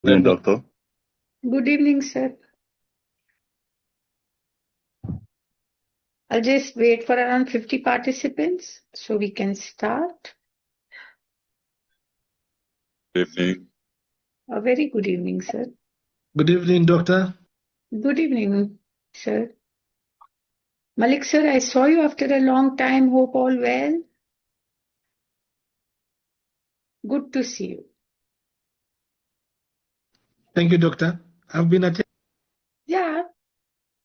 evening, doctor. Good evening, sir. I'll just wait for around 50 participants so we can start. Good evening. A very good evening, sir. Good evening, doctor. Good evening, sir. Malik, sir, I saw you after a long time. Hope all well. Good to see you. Thank you, doctor. I've been attending. Yeah,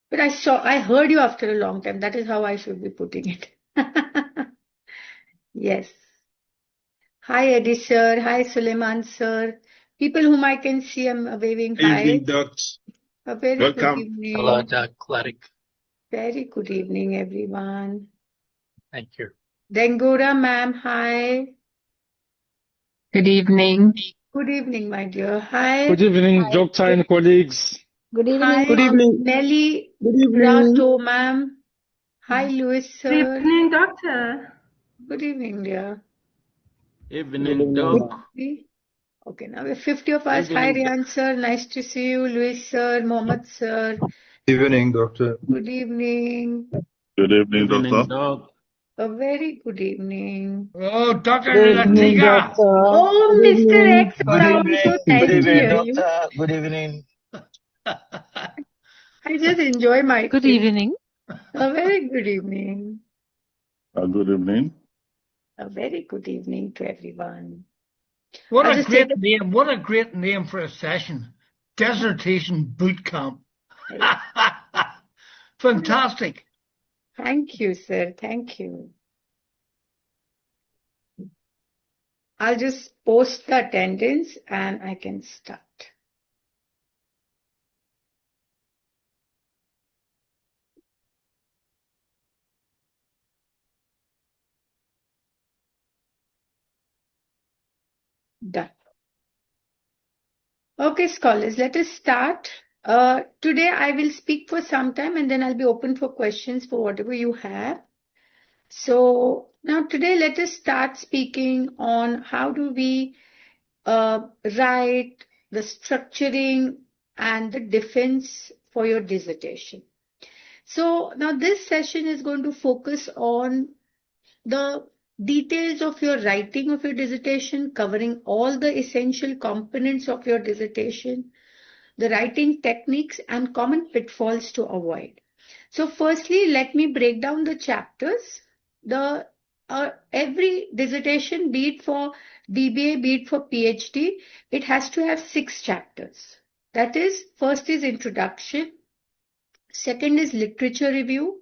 but I heard you after a long time. That is how I should be putting it. Yes. Hi, Eddie, sir. Hi, Suleiman, sir. People whom I can see, I'm waving Good hi. evening, Doc. A very Welcome. good evening. Hello, Doc. Latika. Very good evening, everyone. Thank you. Dengora, ma'am, hi. Good evening. Good evening, my dear. Hi. Good evening, doctor and colleagues. Good Hi, evening. Good evening. Nelly Good evening. Rato, ma'am. Hi, Louis, Good sir. evening, Doctor. Good evening, dear. Evening, Doc. Okay, now we have 50 of us. Hi, Evening, Rian, sir. Nice to see you. Louis, sir. Mohammed, sir. Evening, doctor. Good evening. Good evening, doctor. Doc. A very good evening. Oh, Dr. Good evening, Latika. doctor. Oh, Good Mr. evening. X, I'm so nice to hear you. Good evening. I just enjoy my Good tea. evening. A very good evening. Good evening. A very good evening to everyone. What I'll a just great take name. What a great name for a session. Dissertation Bootcamp. Fantastic. Thank you, sir. Thank you. I'll just post the attendance and I can start. Done. Okay, scholars, let us start. Today I will speak for some time and then I'll be open for questions for whatever you have. So now today let us start speaking on how do we write the structuring and the defense for your dissertation. So now this session is going to focus on the details of your writing of your dissertation, covering all the essential components of your dissertation, the writing techniques and common pitfalls to avoid. So firstly, let me break down the chapters. Every dissertation, be it for DBA, be it for PhD, it has to have 6 chapters. That is, first is introduction, second is literature review,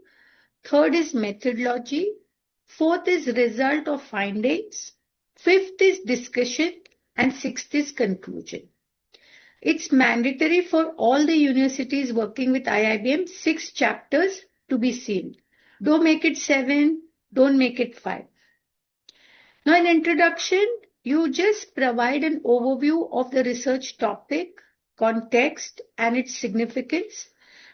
third is methodology, fourth is result of findings, fifth is discussion, and sixth is conclusion. It's mandatory for all the universities working with IIBM, 6 chapters to be seen. Don't make it 7, don't make it 5. Now in introduction, you just provide an overview of the research topic, context, and its significance,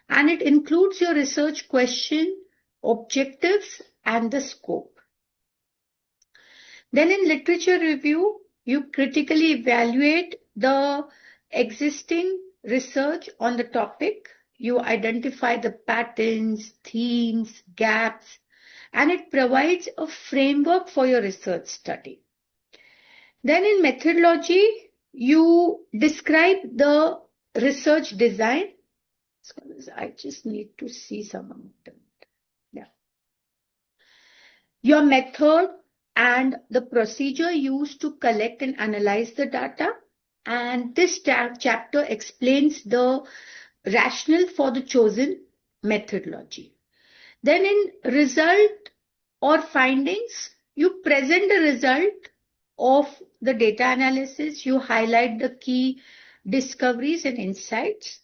and it includes your research question, objectives, and the scope. Then in literature review, you critically evaluate the existing research on the topic. You identify the patterns, themes, gaps, and it provides a framework for your research study. Then in methodology, you describe the research design. I just need to see some of them. Yeah. Your method and the procedure used to collect and analyze the data. And this chapter explains the rationale for the chosen methodology. Then in result or findings, you present the result of the data analysis. You highlight the key discoveries and insights.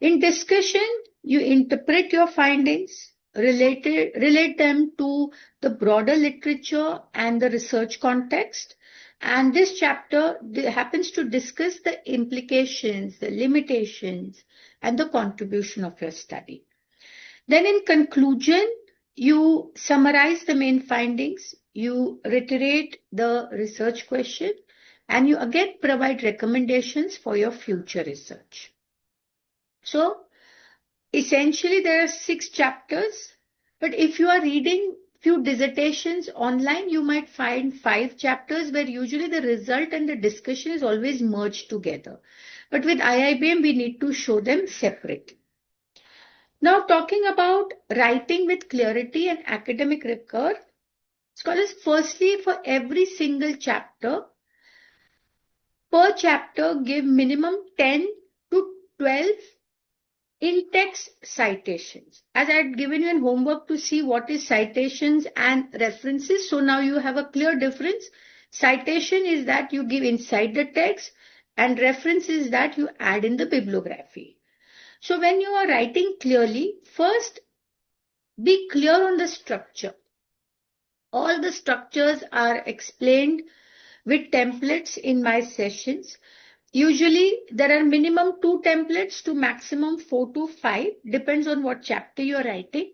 In discussion, you interpret your findings, relate them to the broader literature and the research context. And this chapter happens to discuss the implications, the limitations, and the contribution of your study. Then in conclusion, you summarize the main findings, you reiterate the research question, and you again provide recommendations for your future research. So essentially there are 6 chapters, but if you are reading few dissertations online, you might find 5 chapters where usually the result and the discussion is always merged together. But with IIBM, we need to show them separately. Now talking about writing with clarity and academic rigor, scholars firstly for every single chapter, per chapter give minimum 10 to 12 in-text citations. As I had given you in homework to see what is citations and references. So now you have a clear difference. Citation is that you give inside the text and reference is that you add in the bibliography. So when you are writing clearly, first be clear on the structure. All the structures are explained with templates in my sessions. Usually there are minimum 2 templates to maximum 4 to 5, depends on what chapter you are writing.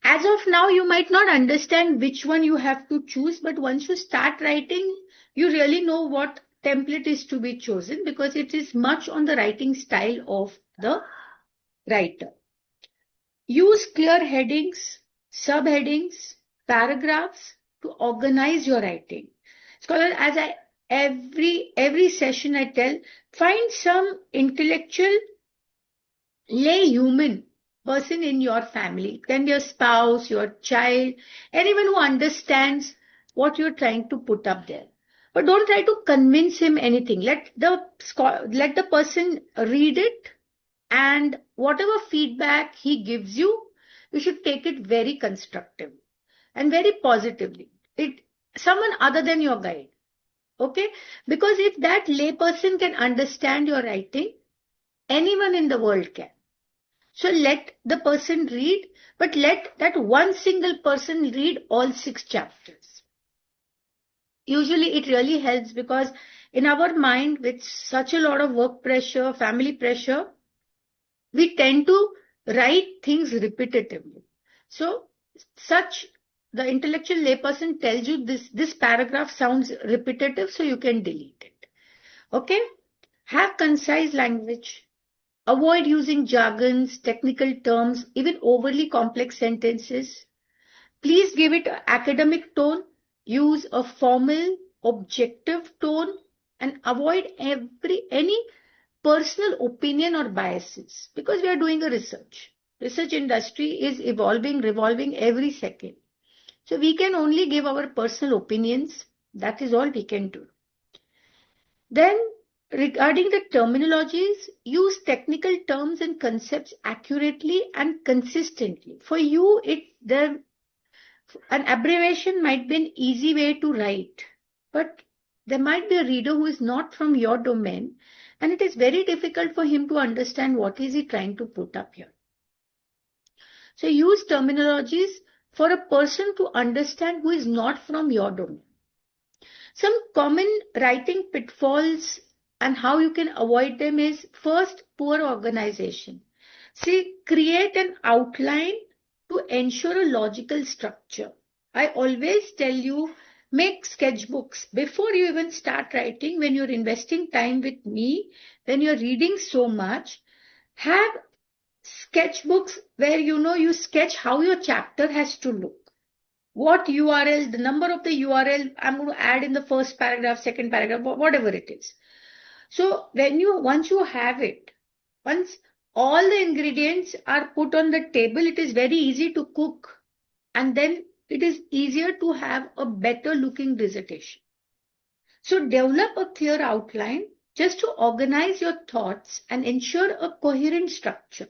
As of now, you might not understand which one you have to choose, but once you start writing, you really know what template is to be chosen because it is much on the writing style of the writer. Use clear headings, subheadings, paragraphs to organize your writing. Scholar, as I every session I tell, find some intellectual lay human person in your family. It can be your spouse, your child, anyone who understands what you're trying to put up there. But don't try to convince him anything. Let the person read it, and whatever feedback he gives you, you should take it very constructively and very positively. Someone other than your guide. Okay? Because if that layperson can understand your writing, anyone in the world can. So let the person read, but let that one single person read all 6 chapters. Usually it really helps because in our mind with such a lot of work pressure, family pressure, we tend to write things repetitively. So the intellectual layperson tells you this paragraph sounds repetitive, so you can delete it. Okay? Have concise language. Avoid using jargons, technical terms, even overly complex sentences. Please give it an academic tone. Use a formal, objective tone and avoid any personal opinion or biases because we are doing a research. Research industry is evolving, revolving every second. So we can only give our personal opinions. That is all we can do. Then regarding the terminologies, use technical terms and concepts accurately and consistently. For you, an abbreviation might be an easy way to write, but there might be a reader who is not from your domain, and it is very difficult for him to understand what is he trying to put up here. So use terminologies for a person to understand who is not from your domain. Some common writing pitfalls and how you can avoid them is first, poor organization. See, create an outline to ensure a logical structure. I always tell you, make sketchbooks before you even start writing. When you're investing time with me, when you're reading so much, have sketchbooks where you sketch how your chapter has to look. What URL, the number of the URL I'm going to add in the first paragraph, second paragraph, whatever it is. So once you have it, once all the ingredients are put on the table, it is very easy to cook, and then it is easier to have a better looking dissertation. So develop a clear outline just to organize your thoughts and ensure a coherent structure.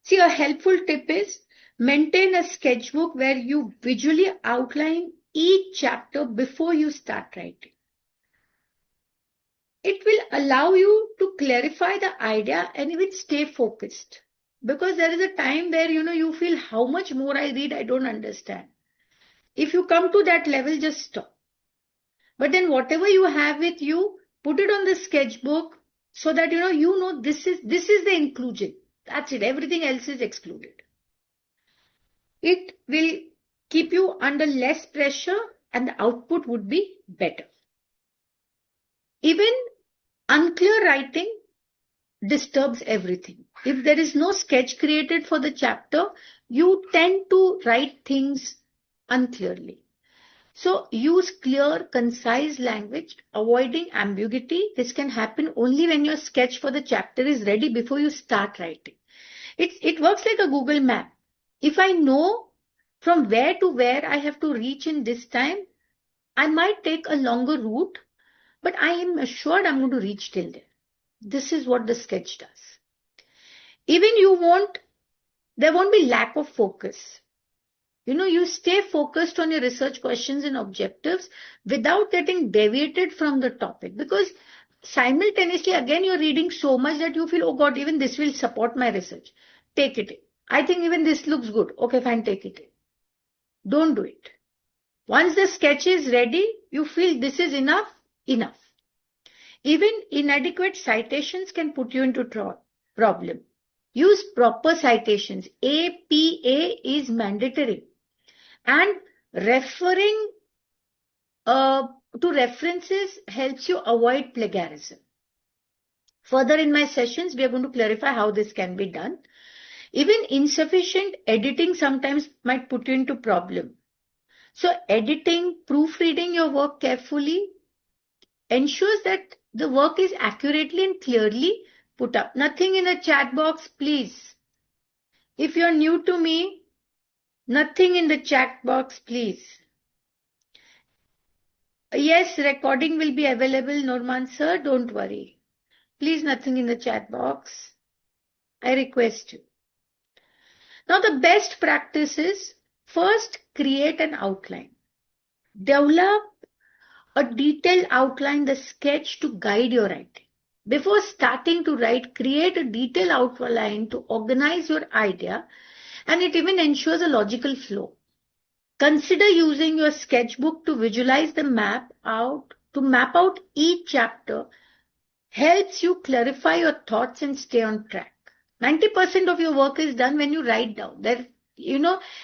See, a helpful tip is maintain a sketchbook where you visually outline each chapter before you start writing. It will allow you to clarify the idea and even stay focused. Because there is a time where you feel how much more I read, I don't understand. If you come to that level, just stop. But then whatever you have with you, put it on the sketchbook so that you know this is the inclusion. That's it. Everything else is excluded. It will keep you under less pressure and the output would be better. Even unclear writing disturbs everything. If there is no sketch created for the chapter, you tend to write things unclearly. So use clear, concise language, avoiding ambiguity. This can happen only when your sketch for the chapter is ready before you start writing. It works like a Google map. If I know from where to where I have to reach in this time, I might take a longer route, but I am assured I'm going to reach till there. This is what the sketch does. Even there won't be lack of focus. You stay focused on your research questions and objectives without getting deviated from the topic, because simultaneously, again, you're reading so much that you feel, oh God, even this will support my research. Take it in. I think even this looks good. Okay, fine, take it in. Don't do it. Once the sketch is ready, you feel this is enough. Even inadequate citations can put you into problem. Use proper citations. APA is mandatory. And referring to references helps you avoid plagiarism. Further in my sessions, we are going to clarify how this can be done. Even insufficient editing sometimes might put you into problem. So editing, proofreading your work carefully ensures that the work is accurately and clearly put up. Nothing in the chat box, please. If you're new to me, nothing in the chat box, please. Yes, recording will be available, Norman sir, don't worry. Please, nothing in the chat box. I request you. Now, the best practice is first create an outline. Develop a detailed outline, the sketch to guide your writing. Before starting to write, create a detailed outline to organize your idea, and it even ensures a logical flow. Consider using your sketchbook to visualize the map out each chapter. Helps you clarify your thoughts and stay on track. 90% of your work is done when you write down.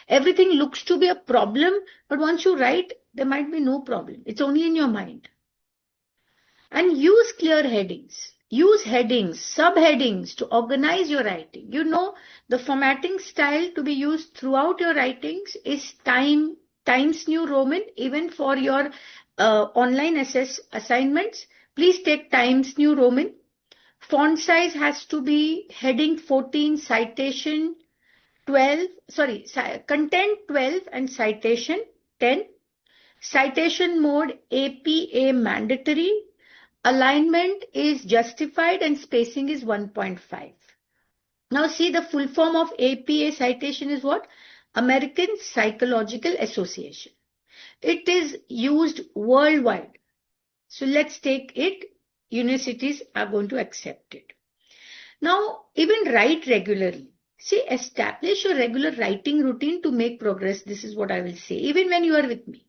Everything looks to be a problem, but once you write, there might be no problem. It's only in your mind. And use clear headings. Use headings, subheadings to organize your writing. The formatting style to be used throughout your writings is Times New Roman, even for your online assignments. Please take Times New Roman. Font size has to be heading 14, citation 12, content 12 and citation 10. Citation mode APA mandatory. Alignment is justified and spacing is 1.5. Now see, the full form of APA citation is what? American Psychological Association. It is used worldwide. So let's take it. Universities are going to accept it. Now, even write regularly. See, establish a regular writing routine to make progress. This is what I will say, even when you are with me.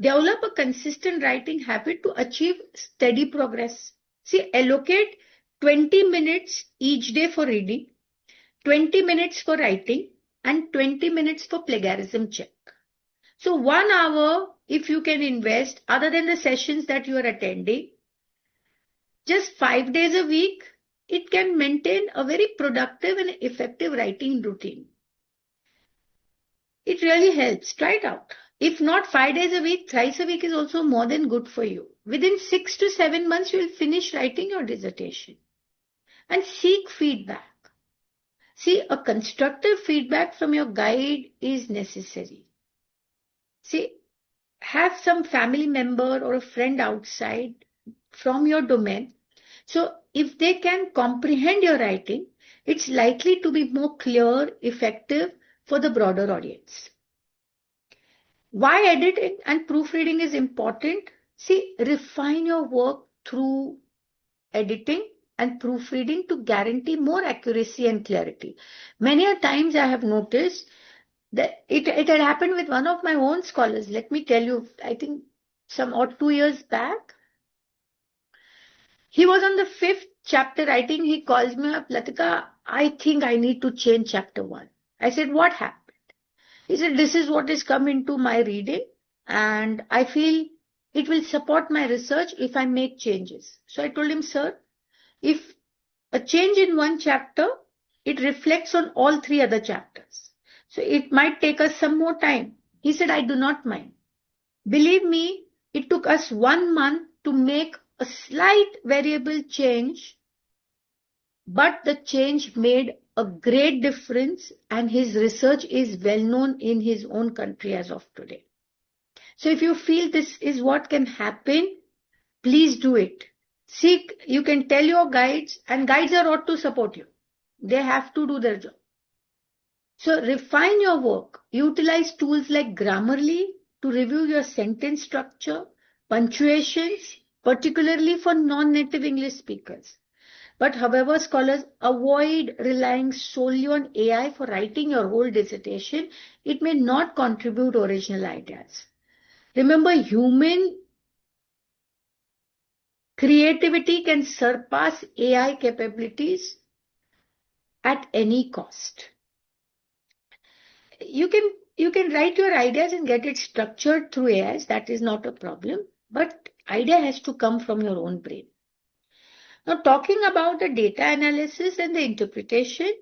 Develop a consistent writing habit to achieve steady progress. See, allocate 20 minutes each day for reading, 20 minutes for writing, and 20 minutes for plagiarism check. So 1 hour, if you can invest, other than the sessions that you are attending, just 5 days a week, it can maintain a very productive and effective writing routine. It really helps. Try it out. If not 5 days a week, thrice a week is also more than good for you. Within 6 to 7 months, you will finish writing your dissertation. And seek feedback. See, a constructive feedback from your guide is necessary. See, have some family member or a friend outside from your domain. So if they can comprehend your writing, it's likely to be more clear, effective for the broader audience. Why editing and proofreading is important? See, refine your work through editing and proofreading to guarantee more accuracy and clarity. Many a times I have noticed that it had happened with one of my own scholars. Let me tell you, I think some 2 years back, he was on the 5th chapter writing. He calls me up, Latika, I think I need to change chapter 1. I said, what happened? He said, this is what has come into my reading and I feel It will support my research if I make changes. So I told him, sir, if a change in one chapter, it reflects on all 3 other chapters. So it might take us some more time. He said, I do not mind. Believe me, it took us 1 month to make a slight variable change, but the change made a great difference, and his research is well known in his own country as of today. So if you feel this is what can happen, please do it. Seek, you can tell your guides, and guides are ought to support you. They have to do their job. So refine your work. Utilize tools like Grammarly to review your sentence structure, punctuations, particularly for non-native English speakers. But however, scholars avoid relying solely on AI for writing your whole dissertation. It may not contribute original ideas. Remember, human creativity can surpass AI capabilities at any cost. You can write your ideas and get it structured through AIs. That is not a problem. But idea has to come from your own brain. Now, talking about the data analysis and the interpretation,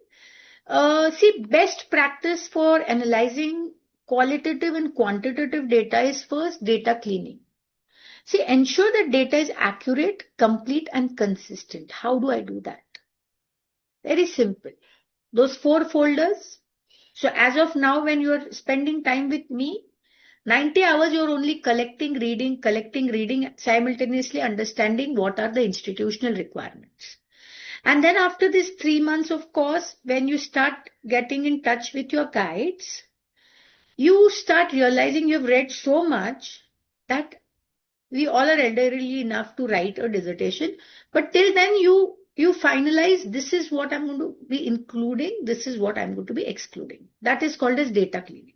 see, best practice for analyzing qualitative and quantitative data is first data cleaning. See, ensure that data is accurate, complete, and consistent. How do I do that? Very simple. Those 4 folders. So as of now, when you are spending time with me, 90 hours you're only collecting, reading, simultaneously understanding what are the institutional requirements. And then after this 3 months of course, when you start getting in touch with your guides, you start realizing you've read so much that we all are elderly enough to write a dissertation. But till then you finalize, this is what I'm going to be including, this is what I'm going to be excluding. That is called as data cleaning.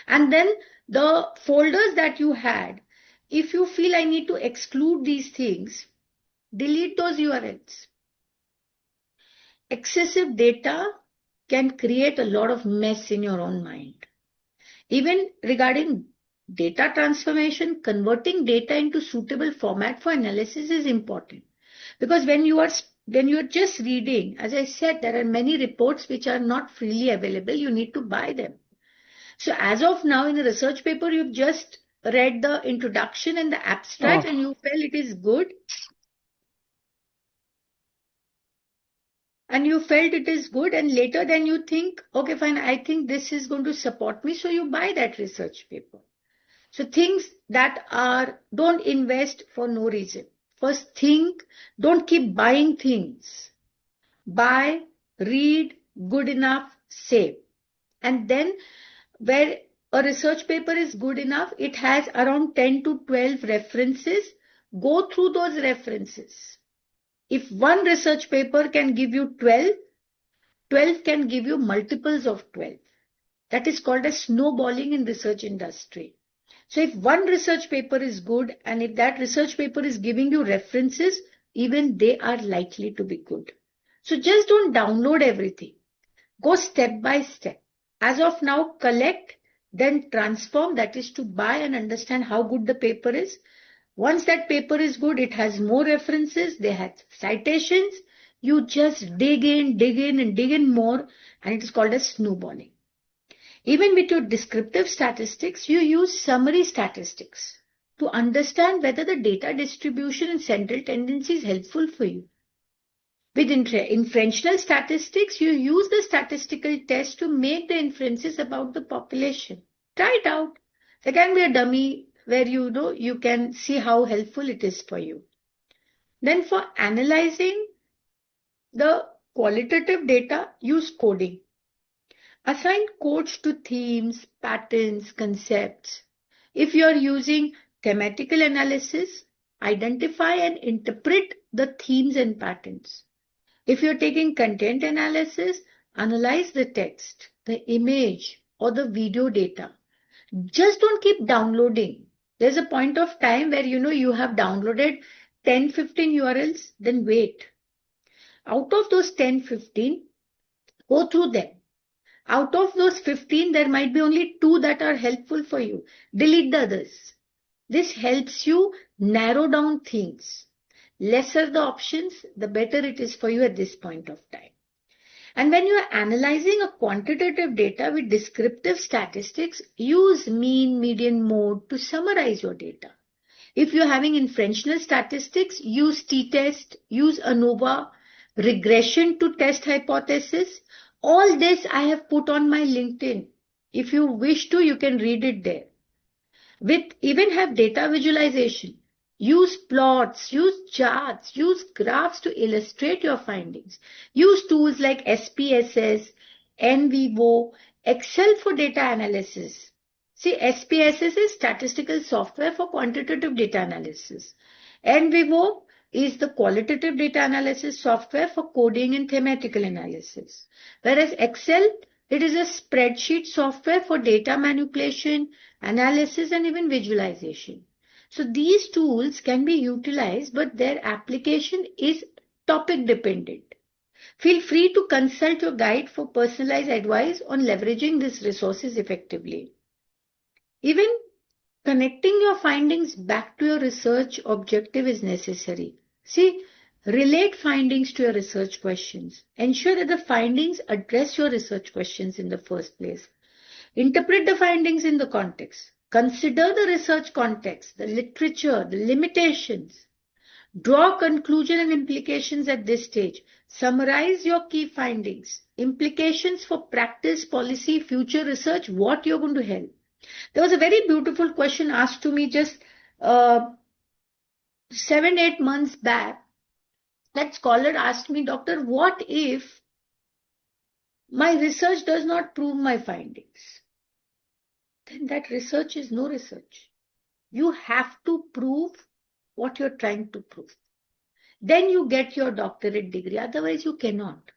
And then the folders that you had, if you feel I need to exclude these things, delete those URLs. Excessive data can create a lot of mess in your own mind. Even regarding data transformation, converting data into suitable format for analysis is important. Because when you are just reading, as I said, there are many reports which are not freely available. You need to buy them. So as of now, in a research paper, you've just read the introduction and the abstract and you felt it is good. And later then you think, okay, fine, I think this is going to support me. So you buy that research paper. So things that don't invest for no reason. First think, don't keep buying things. Buy, read, good enough, save. And then where a research paper is good enough, it has around 10 to 12 references. Go through those references. If one research paper can give you 12, 12 can give you multiples of 12. That is called as snowballing in research industry. So if one research paper is good and if that research paper is giving you references, even they are likely to be good. So just don't download everything. Go step by step. As of now, collect, then transform, that is to buy and understand how good the paper is. Once that paper is good, it has more references, they have citations. You just dig in more, and it is called as snowballing. Even with your descriptive statistics, you use summary statistics to understand whether the data distribution and central tendency is helpful for you. With inferential statistics, you use the statistical test to make the inferences about the population. Try it out. There can be a dummy where you can see how helpful it is for you. Then for analyzing the qualitative data, use coding. Assign codes to themes, patterns, concepts. If you are using thematical analysis, identify and interpret the themes and patterns. If you are taking content analysis, analyze the text, the image, or the video data. Just don't keep downloading. There's a point of time where you have downloaded 10, 15 URLs, then wait. Out of those 10, 15, go through them. Out of those 15, there might be only 2 that are helpful for you. Delete the others. This helps you narrow down things. Lesser the options, the better it is for you at this point of time. And when you are analyzing a quantitative data with descriptive statistics, use mean, median, mode to summarize your data. If you're having inferential statistics, use t-test, use ANOVA, regression to test hypothesis. All this I have put on my LinkedIn. If you wish to, you can read it there. Even have data visualization. Use plots, use charts, use graphs to illustrate your findings. Use tools like SPSS, NVivo, Excel for data analysis. See, SPSS is statistical software for quantitative data analysis. NVivo is the qualitative data analysis software for coding and thematical analysis. Whereas Excel, it is a spreadsheet software for data manipulation, analysis, and even visualization. So these tools can be utilized, but their application is topic dependent. Feel free to consult your guide for personalized advice on leveraging these resources effectively. Even connecting your findings back to your research objective is necessary. See, relate findings to your research questions. Ensure that the findings address your research questions in the first place. Interpret the findings in the context. Consider the research context, the literature, the limitations. Draw conclusion and implications at this stage. Summarize your key findings, implications for practice, policy, future research, what you're going to help. There was a very beautiful question asked to me just 7-8 months back. That scholar asked me, Doctor, what if my research does not prove my findings? Then that research is no research. You have to prove what you're trying to prove. Then you get your doctorate degree. Otherwise, you cannot.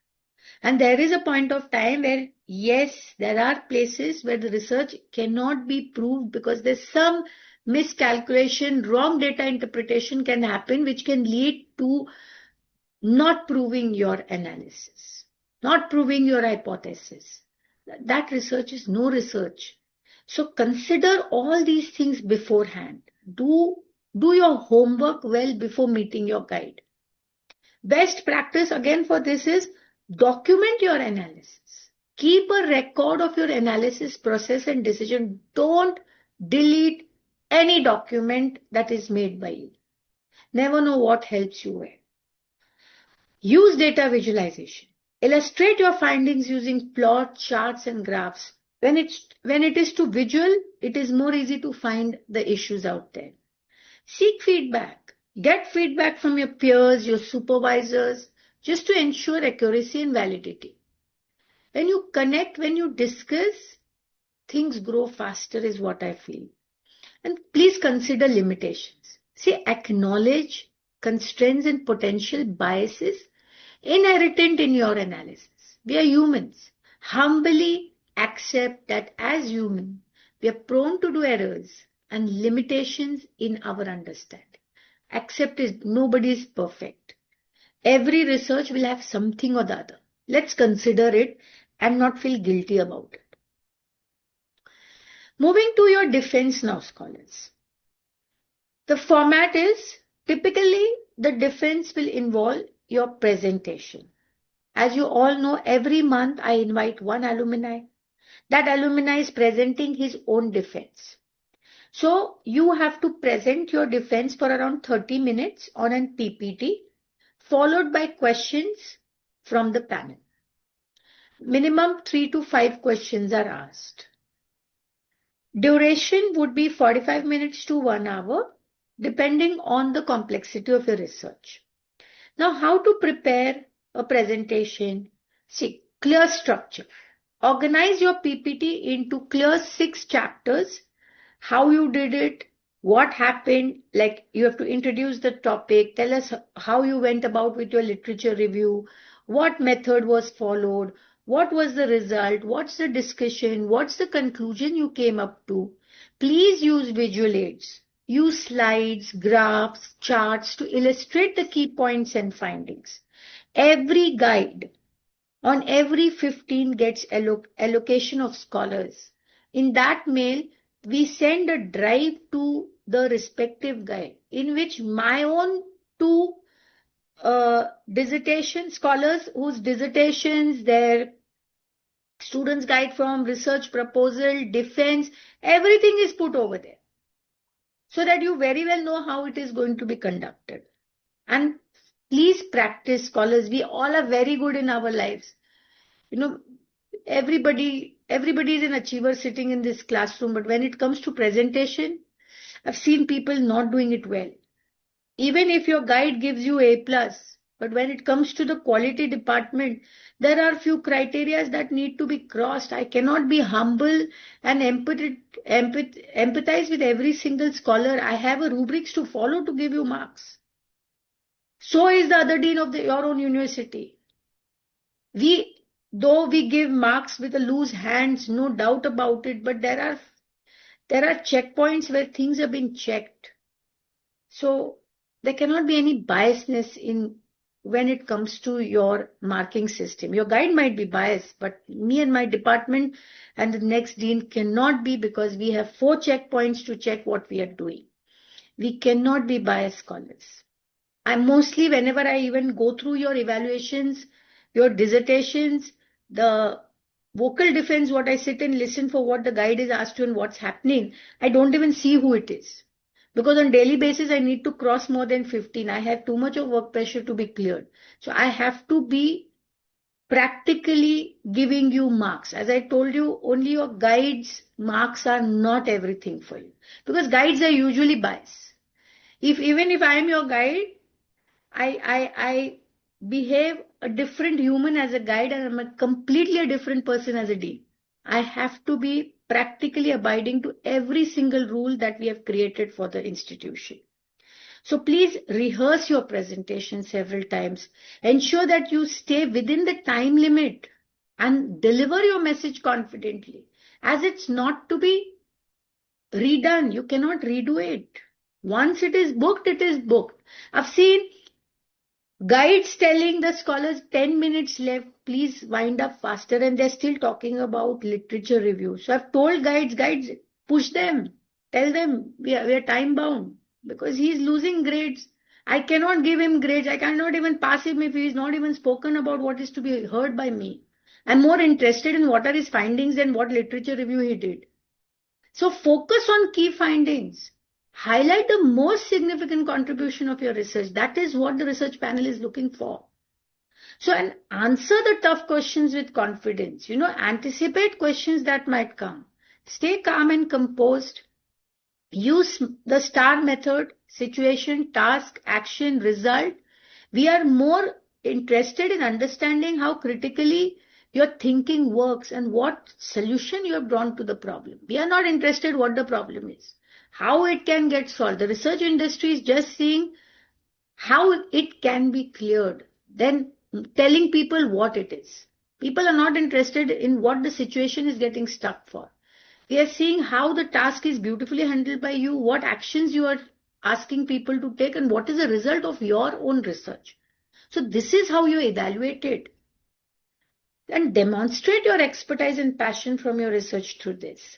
And there is a point of time where, yes, there are places where the research cannot be proved because there's some miscalculation, wrong data interpretation can happen, which can lead to not proving your analysis, not proving your hypothesis. That research is no research. So consider all these things beforehand. Do your homework well before meeting your guide. Best practice again for this is document your analysis. Keep a record of your analysis process and decision. Don't delete any document that is made by you. Never know what helps you where. Use data visualization. Illustrate your findings using plots, charts, and graphs. When it is too visual, it is more easy to find the issues out there. Seek feedback. Get feedback from your peers, your supervisors, just to ensure accuracy and validity. When you connect, when you discuss, things grow faster is what I feel. And please consider limitations. See, acknowledge constraints and potential biases inherent in your analysis. We are humans. Humbly accept that as human, we are prone to do errors and limitations in our understanding. Accept it. Nobody is perfect. Every research will have something or the other. Let's consider it and not feel guilty about it. Moving to your defense now, scholars. The format is typically the defense will involve your presentation. As you all know, every month I invite one alumni. That alumni is presenting his own defense. So you have to present your defense for around 30 minutes on an PPT, followed by questions from the panel. Minimum 3 to 5 questions are asked. Duration would be 45 minutes to 1 hour, depending on the complexity of your research. Now, how to prepare a presentation? See, clear structure. Organize your PPT into clear 6 chapters. How you did it, what happened, like you have to introduce the topic, tell us how you went about with your literature review, what method was followed, what was the result, what's the discussion, what's the conclusion you came up to. Please use visual aids. Use slides, graphs, charts to illustrate the key points and findings. Every guide on every 15 gets allocation of scholars. In that mail, we send a drive to the respective guide, in which my own two dissertation scholars whose dissertations, their students' guide from research proposal, defense, everything is put over there, so that you very well know how it is going to be conducted. And please practice, scholars. We all are very good in our lives. Everybody is an achiever sitting in this classroom, but when it comes to presentation, I've seen people not doing it well. Even if your guide gives you A+, but when it comes to the quality department, there are few criteria that need to be crossed. I cannot be humble and empathize with every single scholar. I have a rubrics to follow to give you marks. So is the other dean of your own university. Though we give marks with a loose hands, no doubt about it, but there are checkpoints where things have been checked. So there cannot be any biasness when it comes to your marking system. Your guide might be biased, but me and my department and the next dean cannot be, because we have 4 checkpoints to check what we are doing. We cannot be biased, scholars. Mostly whenever I even go through your evaluations, your dissertations, the vocal defense, what I sit and listen for what the guide is asked to and what's happening, I don't even see who it is. Because on daily basis, I need to cross more than 15. I have too much of work pressure to be cleared. So I have to be practically giving you marks. As I told you, only your guides' marks are not everything for you. Because guides are usually biased. Even if I am your guide, I behave a different human as a guide, and I'm a completely different person as a dean. I have to be practically abiding to every single rule that we have created for the institution. So please rehearse your presentation several times. Ensure that you stay within the time limit and deliver your message confidently. As it's not to be redone, you cannot redo it. Once it is booked, it is booked. I've seen guides telling the scholars 10 minutes left, please wind up faster, and they're still talking about literature review. So I've told guides, push them, tell them we are time bound, because he's losing grades. I cannot give him grades. I cannot even pass him if he's not even spoken about what is to be heard by me. I'm more interested in what are his findings than what literature review he did. So focus on key findings. Highlight the most significant contribution of your research. That is what the research panel is looking for. So, and answer the tough questions with confidence. Anticipate questions that might come. Stay calm and composed. Use the STAR method: situation, task, action, result. We are more interested in understanding how critically your thinking works and what solution you have brought to the problem. We are not interested what the problem is, how it can get solved. The research industry is just seeing how it can be cleared, then telling people what it is. People are not interested in what the situation is getting stuck for. We are seeing how the task is beautifully handled by you, what actions you are asking people to take, and what is the result of your own research. So this is how you evaluate it. And demonstrate your expertise and passion from your research through this.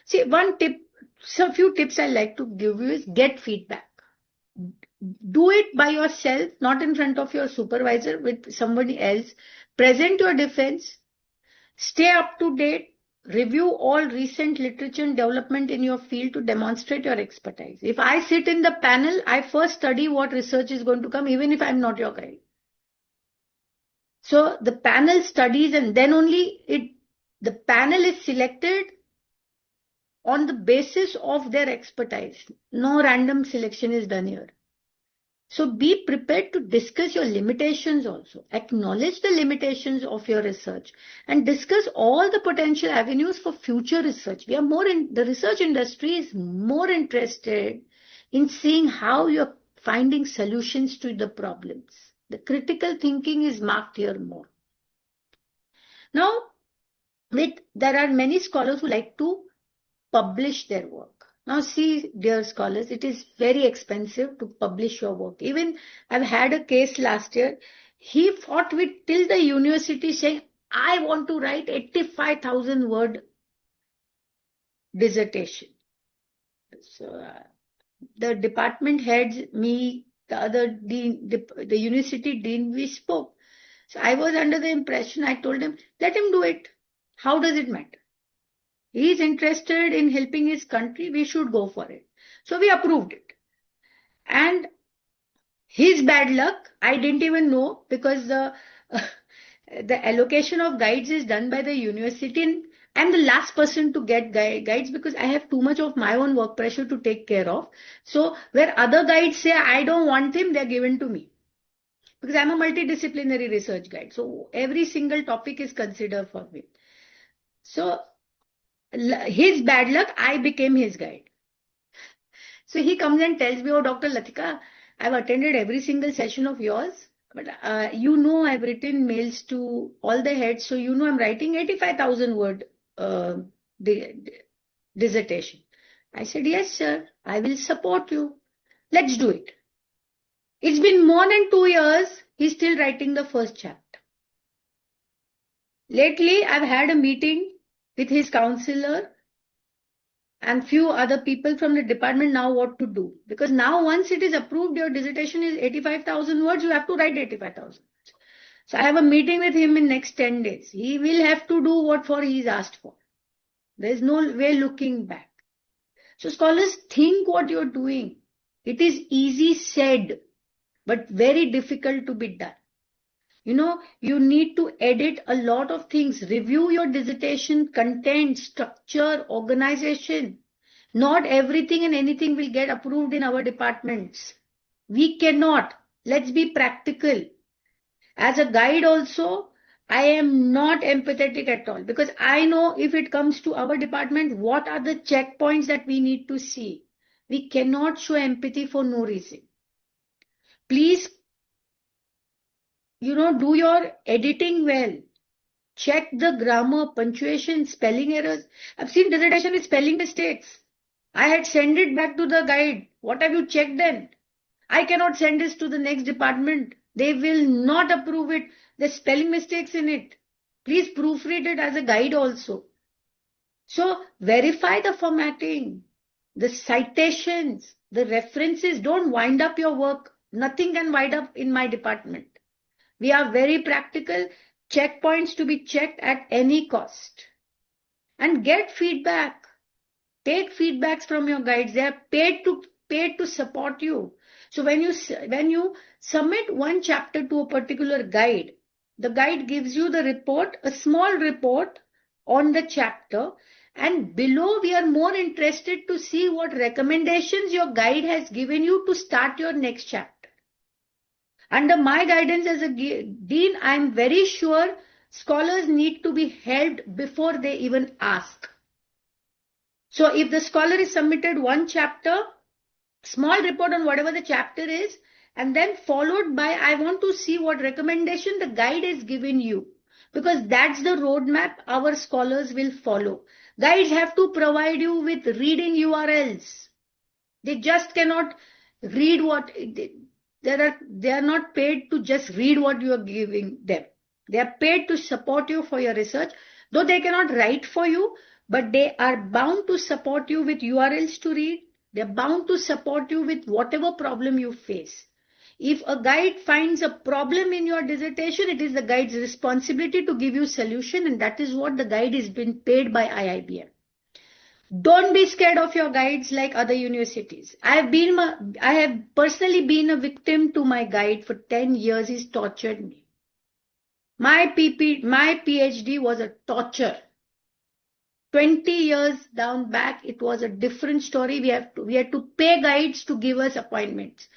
See, a few tips I like to give you is get feedback. Do it by yourself, not in front of your supervisor, with somebody else. Present your defense. Stay up to date. Review all recent literature and development in your field to demonstrate your expertise. If I sit in the panel, I first study what research is going to come, even if I'm not your guide. So the panel studies, and then only the panel is selected on the basis of their expertise. No random selection is done here. So be prepared to discuss your limitations also. Acknowledge the limitations of your research and discuss all the potential avenues for future research. The research industry is more interested in seeing how you're finding solutions to the problems. The critical thinking is marked here more. Now, there are many scholars who like to publish their work. Now see, dear scholars, it is very expensive to publish your work. Even I've had a case last year. He fought till the university saying, I want to write 85,000 word dissertation. So the department heads, me, the other dean, the university dean, we spoke. So I was under the impression, I told him, let him do it. How does it matter? He is interested in helping his country, we should go for it. So we approved it. And his bad luck, I didn't even know, because the allocation of guides is done by the university, and I'm the last person to get guides because I have too much of my own work pressure to take care of. So where other guides say, I don't want him, they're given to me. Because I'm a multidisciplinary research guide. So every single topic is considered for me. So his bad luck, I became his guide. So he comes and tells me, oh, Dr. Latika, I've attended every single session of yours, but I've written mails to all the heads, so I'm writing 85,000 word dissertation. I said, yes, sir, I will support you. Let's do it. It's been more than 2 years, he's still writing the first chapter. Lately, I've had a meeting with his counselor and few other people from the department now what to do. Because now once it is approved, your dissertation is 85,000 words, you have to write 85,000 words. So I have a meeting with him in next 10 days. He will have to do what for he is asked for. There is no way looking back. So scholars, think what you're doing. It is easy said, but very difficult to be done. You need to edit a lot of things, review your dissertation, content, structure, organization. Not everything and anything will get approved in our departments. We cannot. Let's be practical. As a guide also, I am not empathetic at all because I know if it comes to our department, what are the checkpoints that we need to see. We cannot show empathy for no reason. Please, do your editing well. Check the grammar, punctuation, spelling errors. I've seen dissertation with spelling mistakes. I had sent it back to the guide. What have you checked then? I cannot send this to the next department. They will not approve it. There's spelling mistakes in it. Please proofread it as a guide also. So verify the formatting, the citations, the references. Don't wind up your work. Nothing can wind up in my department. We are very practical. Checkpoints to be checked at any cost. And get feedback. Take feedbacks from your guides. They are paid to support you. So when you submit one chapter to a particular guide, the guide gives you the report, a small report on the chapter, and below we are more interested to see what recommendations your guide has given you to start your next chapter. Under my guidance as a dean, I am very sure scholars need to be helped before they even ask. So if the scholar is submitted one chapter, small report on whatever the chapter is, and then followed by, I want to see what recommendation the guide has given you. Because that's the roadmap our scholars will follow. Guides have to provide you with reading URLs. They just cannot read what, they are not paid to just read what you are giving them. They are paid to support you for your research, though they cannot write for you, but they are bound to support you with URLs to read. They're bound to support you with whatever problem you face. If a guide finds a problem in your dissertation, it is the guide's responsibility to give you solution, and that is what the guide is being paid by IIBM. Don't be scared of your guides like other universities. I have personally been a victim to my guide for 10 years. He's tortured me. My PhD was a torture. 20 years down back, it was a different story. We had to pay guides to give us appointments.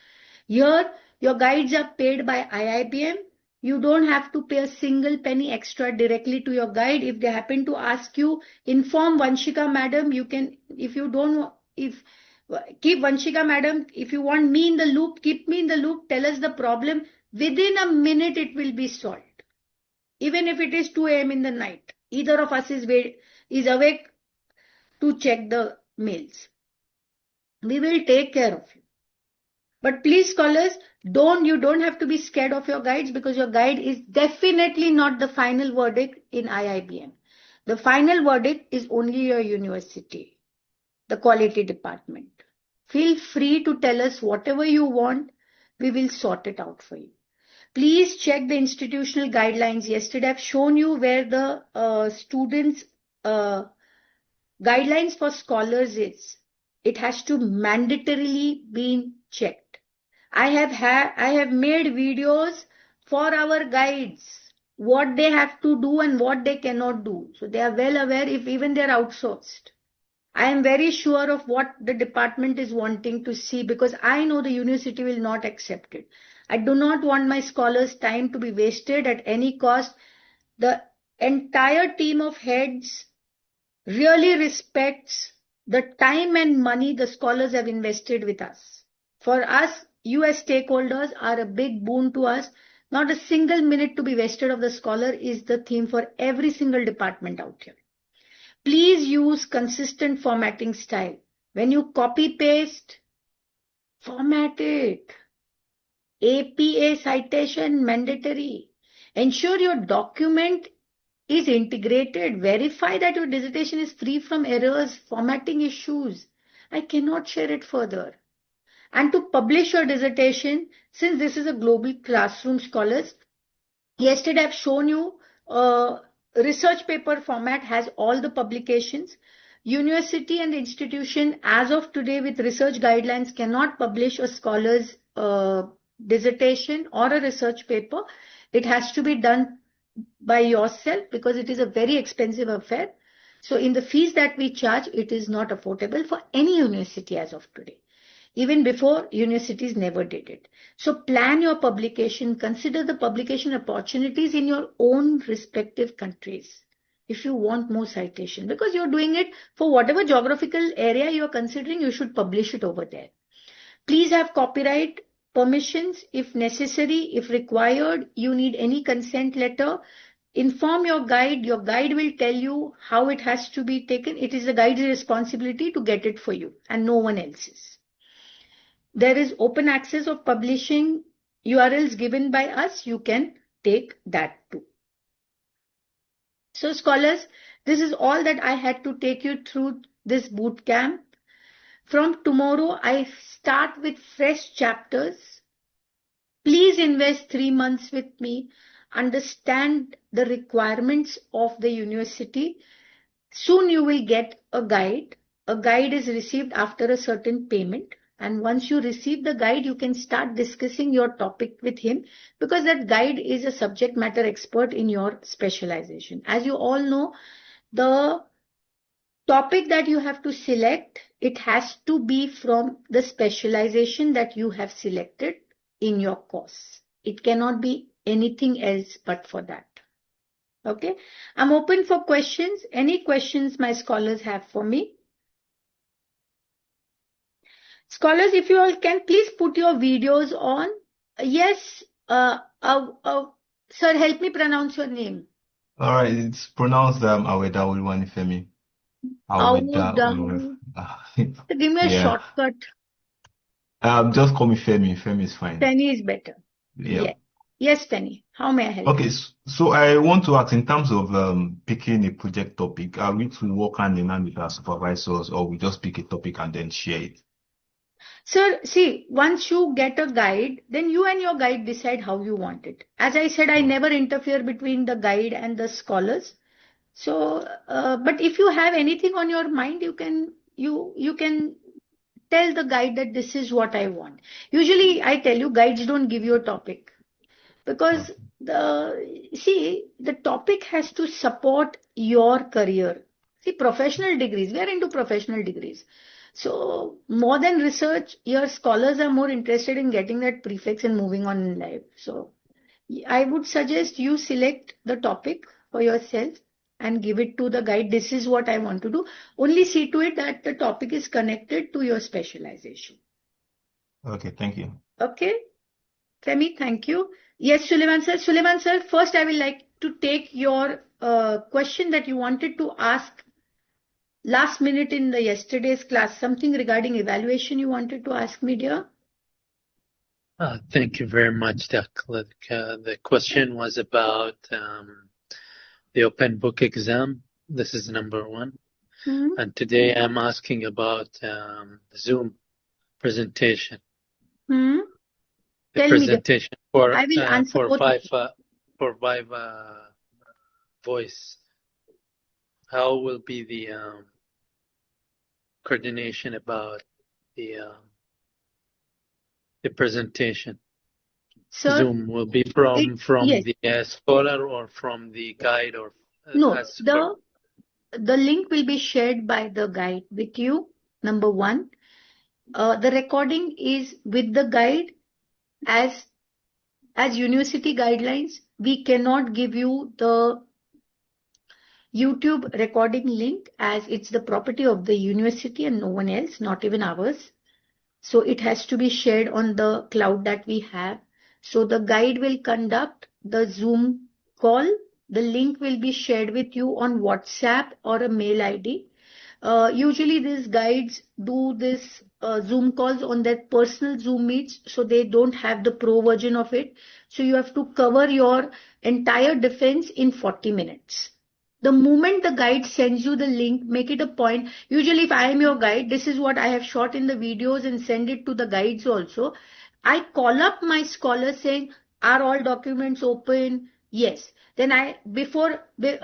Here, your guides are paid by IIBM. You don't have to pay a single penny extra directly to your guide. If they happen to ask you, inform Vanshika madam. You can, if you don't, keep Vanshika madam. If you want me in the loop, keep me in the loop. Tell us the problem. Within a minute, it will be solved. Even if it is 2 a.m. in the night, either of us is awake to check the mails. We will take care of you. But please, scholars, you don't have to be scared of your guides, because your guide is definitely not the final verdict in IIBM. The final verdict is only your university, the quality department. Feel free to tell us whatever you want. We will sort it out for you. Please check the institutional guidelines. Yesterday I've shown you where the students' guidelines for scholars is. It has to mandatorily be checked. I have made videos for our guides, what they have to do and what they cannot do. So they are well aware if even they are outsourced. I am very sure of what the department is wanting to see because I know the university will not accept it. I do not want my scholars' time to be wasted at any cost. The entire team of heads really respects the time and money the scholars have invested with us. For us, you as stakeholders are a big boon to us. Not a single minute to be wasted of the scholar is the theme for every single department out here. Please use consistent formatting style. When you copy paste, format it. APA citation mandatory. Ensure your document is integrated. Verify that your dissertation is free from errors, formatting issues. I cannot share it further. And to publish your dissertation, since this is a global classroom scholars, yesterday I've shown you research paper format has all the publications. University and institution as of today with research guidelines cannot publish a scholar's dissertation or a research paper. It has to be done by yourself because it is a very expensive affair. So in the fees that we charge, it is not affordable for any university as of today. Even before, universities never did it. So plan your publication, consider the publication opportunities in your own respective countries if you want more citation. Because you're doing it for whatever geographical area you're considering, you should publish it over there. Please have copyright permissions if necessary, if required, you need any consent letter. Inform your guide will tell you how it has to be taken. It is the guide's responsibility to get it for you and no one else's. There is open access of publishing URLs given by us. You can take that too. So scholars, this is all that I had to take you through this boot camp. From tomorrow, I start with fresh chapters. Please invest 3 months with me. Understand the requirements of the university. Soon you will get a guide. A guide is received after a certain payment. And once you receive the guide, you can start discussing your topic with him because that guide is a subject matter expert in your specialization. As you all know, the topic that you have to select, it has to be from the specialization that you have selected in your course. It cannot be anything else but for that. Okay. I'm open for questions. Any questions my scholars have for me? Scholars, if you all can, please put your videos on. Yes, sir, help me pronounce your name. All right, it's pronounced Aweda Oluwanifemi. Aweda Awudamu. Oluwanifemi. Give me a Yeah. shortcut. Just call me Femi. Femi is fine. Penny is better. Yeah. Yes, Penny. How may I help Okay, you? so I want to ask in terms of picking a project topic, are we to work hand in hand with our supervisors or we just pick a topic and then share it? Sir, see, once you get a guide, then you and your guide decide how you want it. As I said, I never interfere between the guide and the scholars. So, but if you have anything on your mind, you can tell the guide that this is what I want. Usually, I tell you, guides don't give you a topic because the topic has to support your career. See, professional degrees, we are into professional degrees. So more than research, your scholars are more interested in getting that prefix and moving on in life. So I would suggest you select the topic for yourself and give it to the guide. This is what I want to do. Only see to it that the topic is connected to your specialization. Okay, thank you. Okay. Femi, thank you. Yes, Suleiman sir. Suleiman sir, first I will like to take your question that you wanted to ask last minute in the yesterday's class, something regarding evaluation you wanted to ask me, dear? Thank you very much, Dr. Latika. The question was about the open book exam. This is number one. Hmm? And today I'm asking about Zoom. presentation. Hmm? The Tell me, presentation for I will answer both of you. for Viva voice. How will be the coordination about the presentation? Sir, Zoom will be from yes. the scholar or from the guide or No, as the link will be shared by the guide with you, number one. The recording is with the guide as university guidelines. We cannot give you the YouTube recording link as it's the property of the university and no one else, not even ours. So it has to be shared on the cloud that we have. So the guide will conduct the Zoom call. The link will be shared with you on WhatsApp or a mail ID. Usually these guides do this Zoom calls on their personal Zoom meets, so they don't have the pro version of it. So you have to cover your entire defense in 40 minutes. The moment the guide sends you the link, make it a point. Usually if I am your guide, this is what I have shot in the videos and send it to the guides also. I call up my scholar saying, are all documents open? Yes. Then a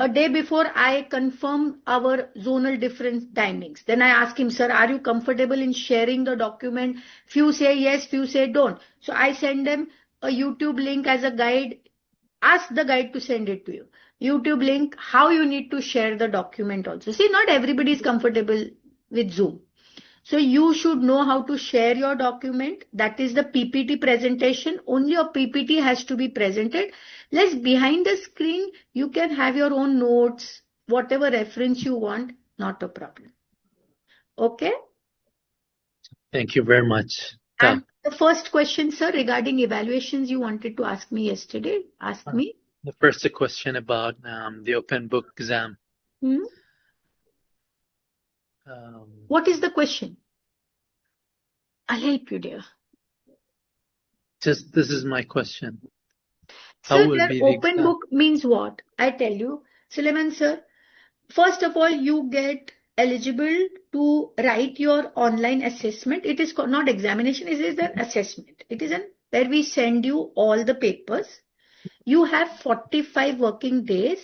day before, I confirm our zonal difference timings. Then I ask him, sir, are you comfortable in sharing the document? Few say yes, few say don't. So I send them a YouTube link as a guide. Ask the guide to send it to you. YouTube link, how you need to share the document also. See, not everybody is comfortable with Zoom. So you should know how to share your document. That is the PPT presentation. Only your PPT has to be presented. Less behind the screen, you can have your own notes, whatever reference you want, not a problem. Okay? Thank you very much. And the first question, sir, regarding evaluations you wanted to ask me yesterday. Ask me. The first question about the open book exam. What is the question? I'll help you, dear. Just this is my question. So their open book means what? I tell you, Suleiman sir, first of all, you get eligible to write your online assessment. It is not examination, it is an assessment. It is where we send you all the papers. You have 45 working days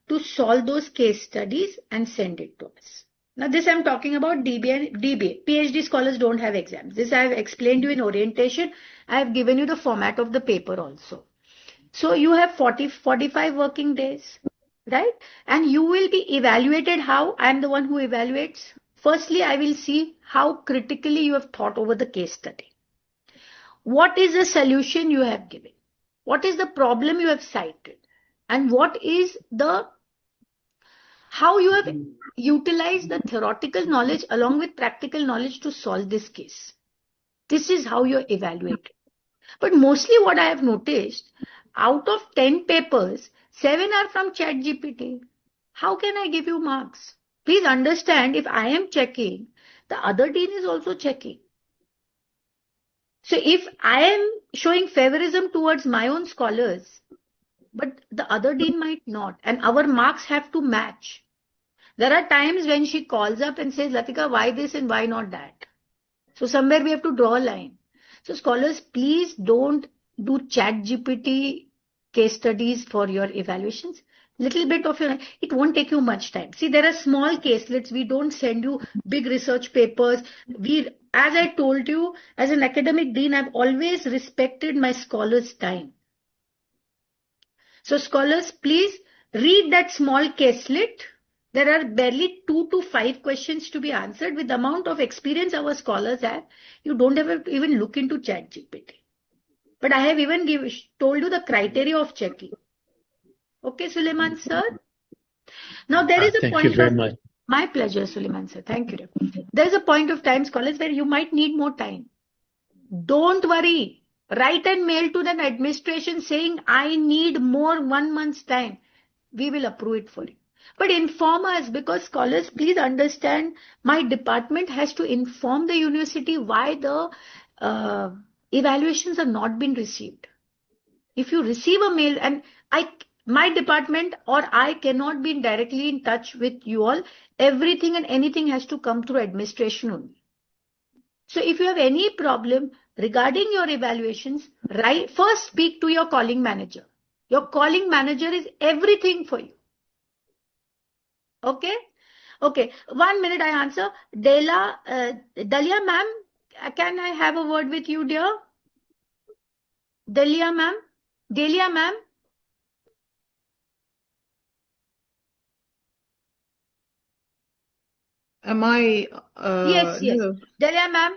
to solve those case studies and send it to us. Now this I'm talking about DBA and DBA. PhD scholars don't have exams. This I have explained you in orientation. I have given you the format of the paper also. So you have 45 working days, right? And you will be evaluated how? I am the one who evaluates. Firstly, I will see how critically you have thought over the case study. What is the solution you have given? What is the problem you have cited? And what is how you have utilized the theoretical knowledge along with practical knowledge to solve this case? This is how you're evaluated. But mostly what I have noticed, out of 10 papers, 7 are from ChatGPT. How can I give you marks? Please understand, if I am checking, the other dean is also checking. So if I am showing favorism towards my own scholars, but the other dean might not, and our marks have to match. There are times when she calls up and says, Latika, why this and why not that? So somewhere we have to draw a line. So scholars, please don't do ChatGPT case studies for your evaluations. Little bit of it won't take you much time. See, there are small caselets. We don't send you big research papers. As I told you, as an academic dean, I've always respected my scholars' time. So scholars, please read that small caselet. There are barely 2 to 5 questions to be answered. With the amount of experience our scholars have, you don't have to even look into ChatGPT. But I have even told you the criteria of checking. Okay, Suleiman sir? Now there is a point. Thank you very much. My pleasure, Suleiman sir. Thank you. There is a point of time, scholars, where you might need more time. Don't worry. Write and mail to the administration saying, I need more 1 month's time. We will approve it for you. But inform us, because scholars, please understand, my department has to inform the university why the evaluations have not been received. If you receive a mail, and my department or I cannot be directly in touch with you all, everything and anything has to come through administration only. So if you have any problem regarding your evaluations, first speak to your calling manager. Your calling manager is everything for you. Okay? Okay. 1 minute I answer. Dalia ma'am, can I have a word with you, dear? Dalia ma'am. Am I? Yes. No. Dalia ma'am,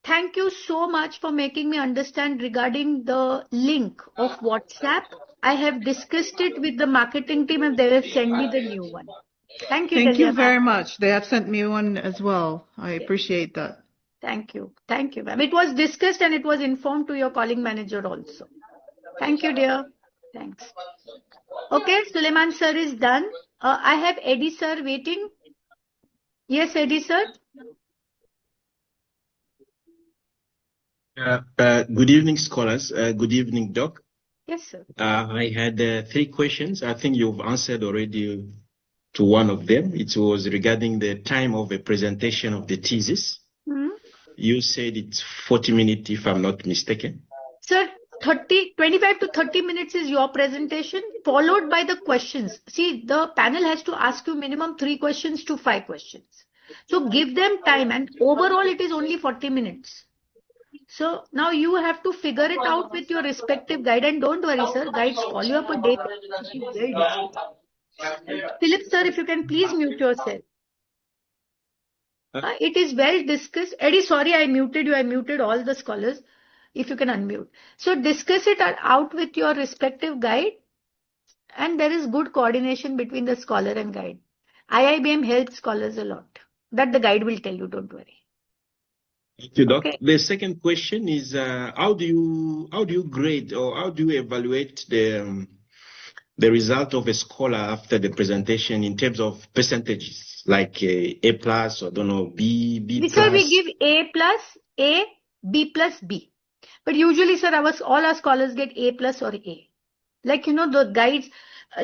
thank you so much for making me understand regarding the link of WhatsApp. I have discussed it with the marketing team and they will send me the new one. Thank you, Thank you Dalia ma'am. very much. They have sent me one as well. I appreciate that. Thank you, ma'am. It was discussed and it was informed to your calling manager also. Thank you, dear. Thanks. Okay, Suleiman sir is done. I have Eddie sir waiting. Yes, Eddie sir. Good evening, scholars. Good evening, Doc. Yes, sir. I had 3 questions. I think you've answered already to one of them. It was regarding the time of the presentation of the thesis. You said it's 40 minutes, if I'm not mistaken. Sir, 25 to 30 minutes is your presentation, followed by the questions. See, the panel has to ask you minimum 3 questions to 5 questions. So give them time, and overall it is only 40 minutes. So now you have to figure it out with your respective guide, and don't worry, sir, guides call you up a day. It is well discussed. Philip, sir, if you can please mute yourself. It is well discussed. Eddie, sorry, I muted you. I muted all the scholars. If you can unmute. So discuss it out with your respective guide, and there is good coordination between the scholar and guide. IIBM helps scholars a lot. That the guide will tell you, don't worry. Thank you, Doc. Okay. The second question is how do you grade or how do you evaluate the result of a scholar after the presentation in terms of percentages, like A plus or don't know B plus? Sir, we give A plus A, B plus B. But usually, sir, all our scholars get A plus or A. Like, the guides,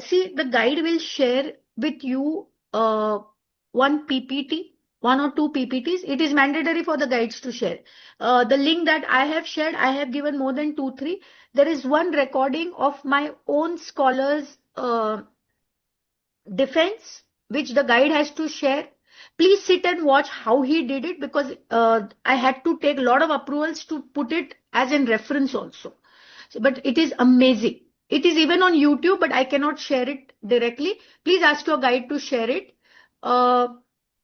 see, the guide will share with you one PPT, 1 or 2 PPTs. It is mandatory for the guides to share. The link that I have shared, I have given more than 2, 3. There is one recording of my own scholar's defense, which the guide has to share. Please sit and watch how he did it, because I had to take a lot of approvals to put it as a reference also. But it is amazing. It is even on YouTube, but I cannot share it directly. Please ask your guide to share it.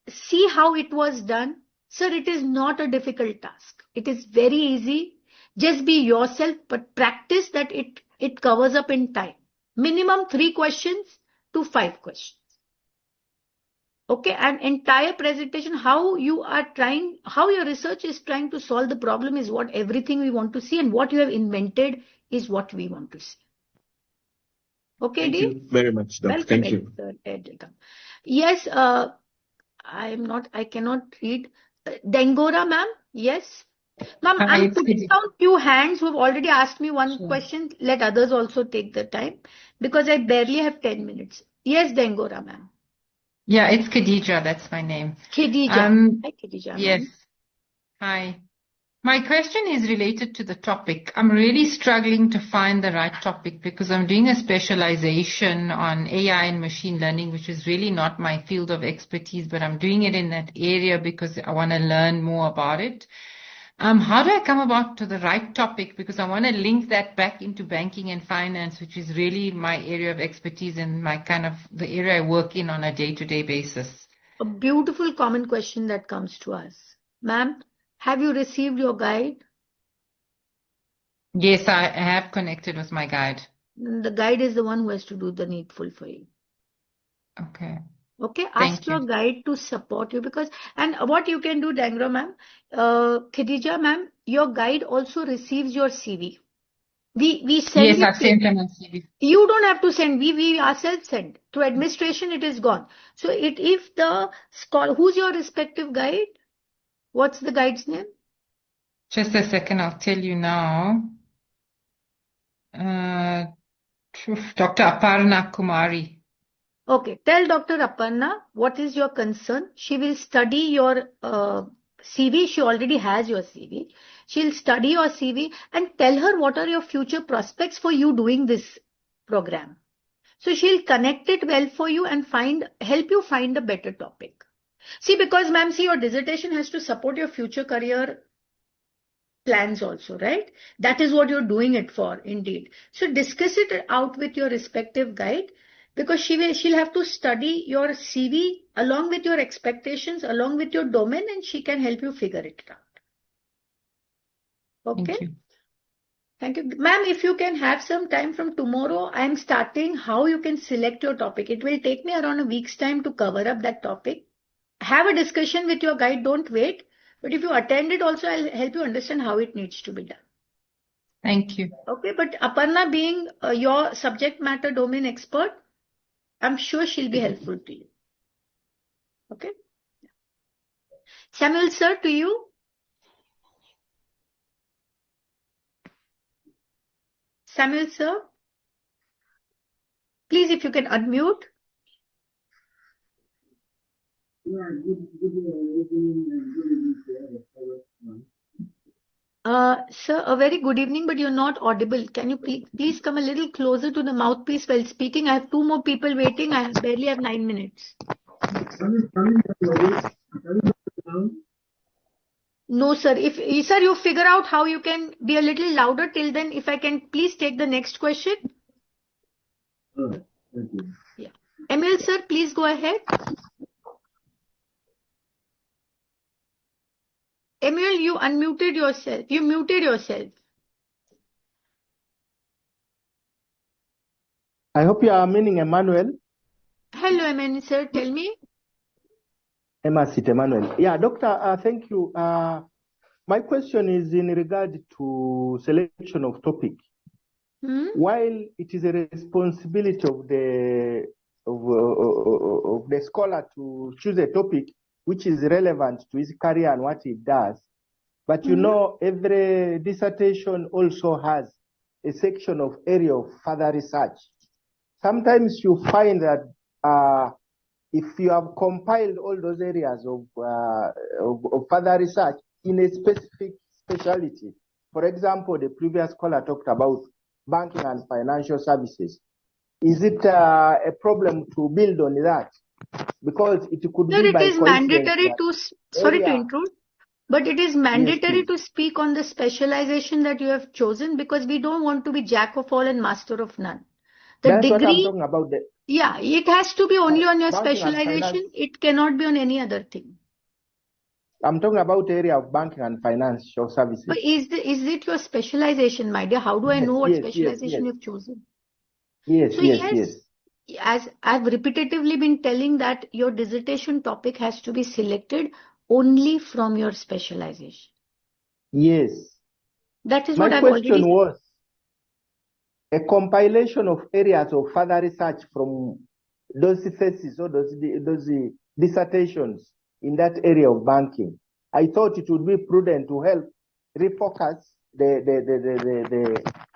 See how it was done. Sir, it is not a difficult task. It is very easy. Just be yourself, but practice that it covers up in time. Minimum 3 questions to 5 questions. Okay, and entire presentation, how your research is trying to solve the problem is what everything we want to see, and what you have invented is what we want to see. Okay, Thank you very much, Doc. Welcome, Thank you. Yes, I cannot read. Dengora, ma'am, yes. Ma'am, I'm putting down few hands who have already asked me one question. Let others also take the time, because I barely have 10 minutes. Yes, Dengora, ma'am. Yeah, it's Khadija. That's my name. Khadija. Hi, Khadija. Yes. Hi. My question is related to the topic. I'm really struggling to find the right topic because I'm doing a specialization on AI and machine learning, which is really not my field of expertise, but I'm doing it in that area because I want to learn more about it. How do I come about to the right topic? Because I want to link that back into banking and finance, which is really my area of expertise and my the area I work in on a day-to-day basis. A beautiful common question that comes to us. Ma'am, have you received your guide? Yes, I have connected with my guide. The guide is the one who has to do the needful for you. Okay. Okay, ask your guide to support you, and what you can do, Dangra ma'am, Khadija ma'am, your guide also receives your CV. We send Yes, I've sent them a CV. You don't have to send, we ourselves send. To administration, it is gone. So if the scholar, who's your respective guide? What's the guide's name? Just a second, I'll tell you now. Dr. Aparna Kumari. Okay, tell Dr. Aparna what is your concern. She will study your CV, she already has your CV. She'll study your CV and tell her what are your future prospects for you doing this program. So she'll connect it well for you and help you find a better topic. See, because ma'am, see, your dissertation has to support your future career plans also, right? That is what you're doing it for, indeed. So discuss it out with your respective guide, because she'll have to study your CV along with your expectations, along with your domain, and she can help you figure it out. Okay? Thank you. Thank you. Ma'am, if you can have some time from tomorrow, I am starting how you can select your topic. It will take me around a week's time to cover up that topic. Have a discussion with your guide, don't wait. But if you attend it also, I'll help you understand how it needs to be done. Thank you. Okay, but Aparna being your subject matter domain expert, I'm sure she'll be helpful to you. Okay. Samuel sir, to you. Samuel sir, please if you can unmute. Sir, a very good evening, but you're not audible. Can you please come a little closer to the mouthpiece while speaking? I have 2 more people waiting. I barely have 9 minutes. No, sir. Sir, you figure out how you can be a little louder. Till then, if I can please take the next question. Thank you. Yeah. Emil sir, please go ahead. Emil, you unmuted yourself. You muted yourself. I hope you are meaning Emmanuel. Hello, Emmanuel sir. Tell me. Emmanuel. Yeah, doctor, thank you. My question is in regard to selection of topic. While it is a responsibility of the scholar to choose a topic which is relevant to his career and what he does, but you know, every dissertation also has a section of area of further research. Sometimes you find that if you have compiled all those areas of further research in a specific specialty, for example, the previous scholar talked about banking and financial services. Is it a problem to build on that? Because it could be by coincidence. Mandatory to, sorry to intrude, but it is mandatory to speak on the specialization that you have chosen, because we don't want to be jack of all and master of none. That's degree, what I'm talking about. Yeah, it has to be only on your specialization. It cannot be on any other thing. I'm talking about the area of banking and financial services. But is it your specialization, my dear? How do I know what specialization you've chosen? Yes, so yes. As I've repetitively been telling, that your dissertation topic has to be selected only from your specialization. Yes. That is what I've already said. My question was a compilation of areas of further research from those theses or those dissertations in that area of banking. I thought it would be prudent to help refocus Sir,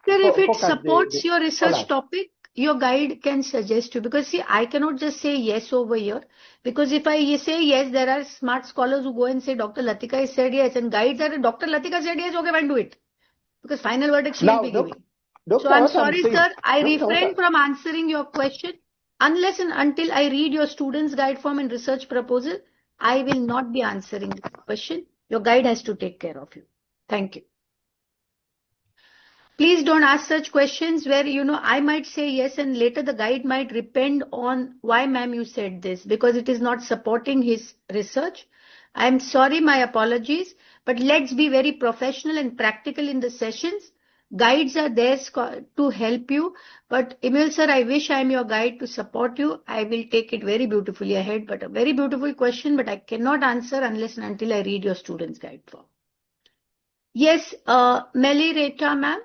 if it supports your research topic, your guide can suggest you. Because see, I cannot just say yes over here. Because if I say yes, there are smart scholars who go and say Dr. Latika has said yes, and guides are Dr. Latika said yes, okay, fine, do it. Because final verdict she will be giving. So I'm sorry, sir, I refrain from answering your question. Unless and until I read your student's guide form and research proposal, I will not be answering the question. Your guide has to take care of you. Thank you. Please don't ask such questions where, I might say yes and later the guide might depend on why, ma'am, you said this, because it is not supporting his research. I'm sorry, my apologies, but let's be very professional and practical in the sessions. Guides are there to help you. But Emil sir, I wish I am your guide to support you. I will take it very beautifully ahead, but a very beautiful question, but I cannot answer unless and until I read your student's guide form. Yes, Melly Reta, ma'am.